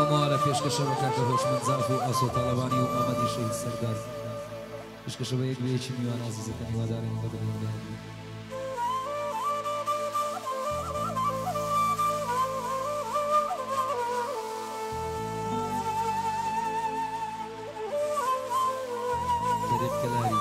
بەڵێمەوە لە پێشکەشەوە کاکە هۆشمەند زاف و ئاسۆ تاڵەوانی و ئامەدی شەهید سەردار پێشکەشەوە یەک بەیەکی میوان عەزیزەکانی وادارێن بە بنیان فەرید کەلاری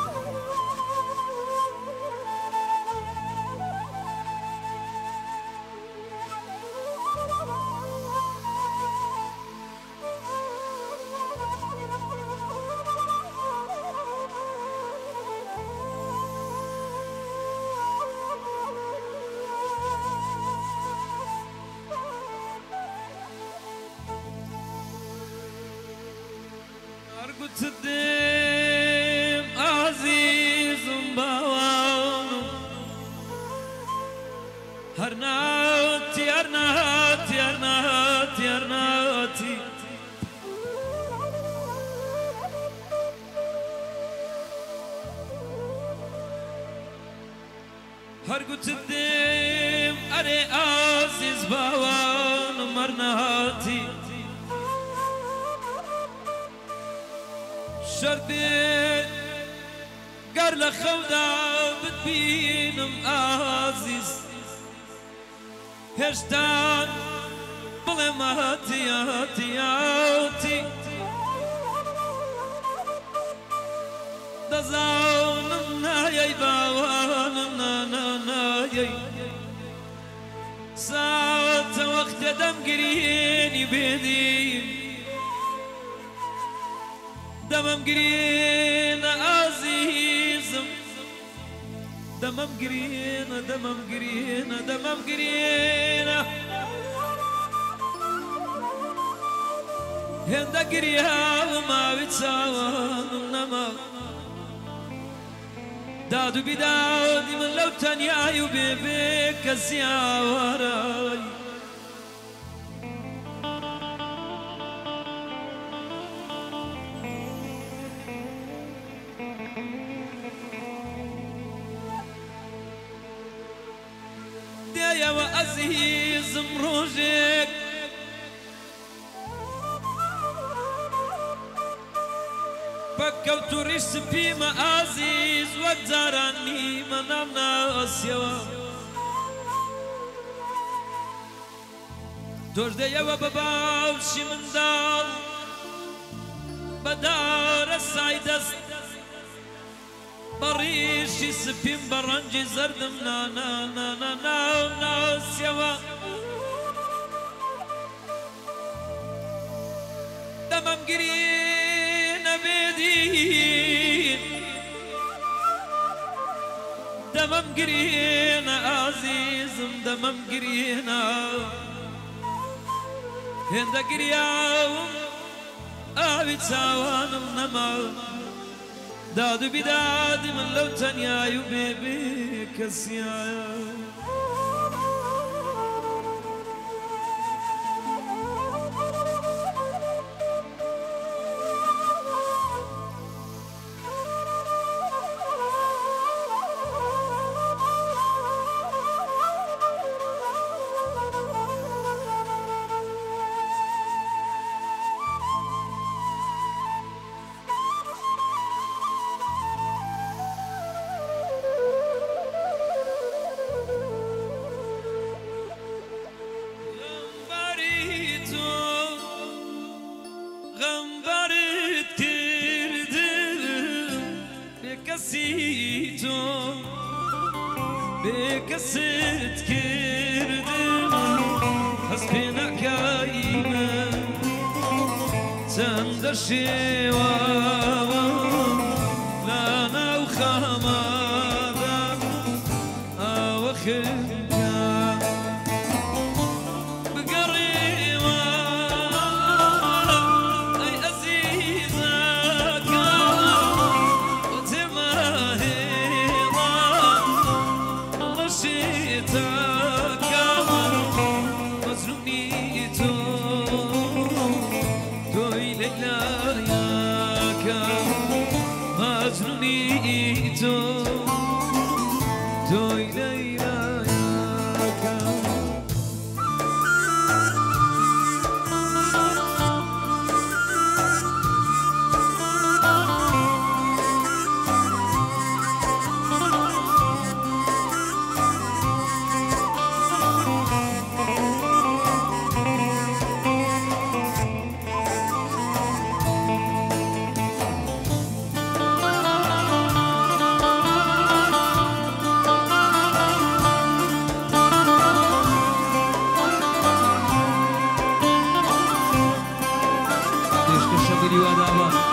قدم عزيزم باوانم هرناتي هرناتي هرناتي هرناتي هر قدم أري عزيز باوانم هرناتي شردين قر لخودا بتبينم عزيز هشتان بلي ما هاتي هاتي هاتي دزاونم نايي باوانم نايي ساعة وقت دم قريني بيدي دمم قرينا عزيزم دمم قرينا دمم قرينا دمم قرينا هندا قريها وما بتساوان نما دادو بداودي من لو تنياي وبيبيك الزياوراي يا وعزيز مروجك بكوت ريش بيما عزيز وزاراني منامنا اسيوا دوجده يا بابا وشي من دال بدار السايدس بريشي سبين برنجي زردم نا نا نا نا نا نا سيوا دمم قرينا بيدين دمم قرينا عزيزم دمم قرينا هندا قرياهم أبي تساوانم نما دادو بداد من لو تنيايو بيبي كسيايو غمبرت كردم بكسيتو بكسيت كردم حسبنا كايمة تندر شواوا لانا وخمادا أوخر بگیری و دعوا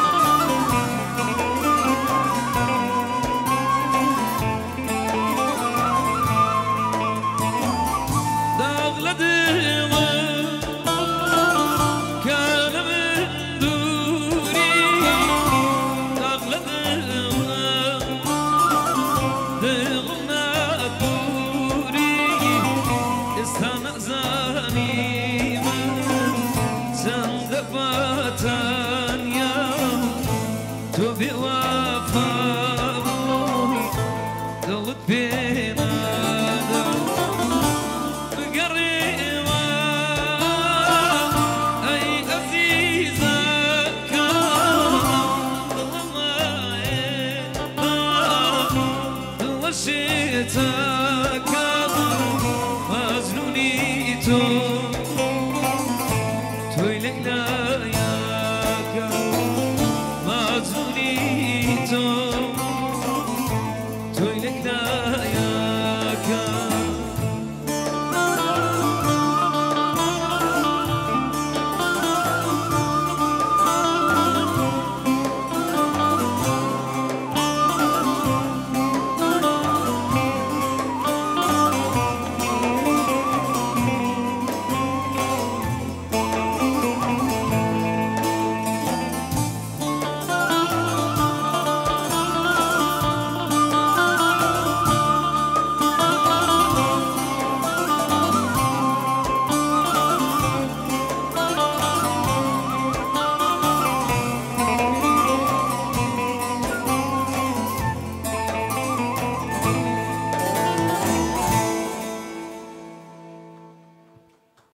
توي ليلى يا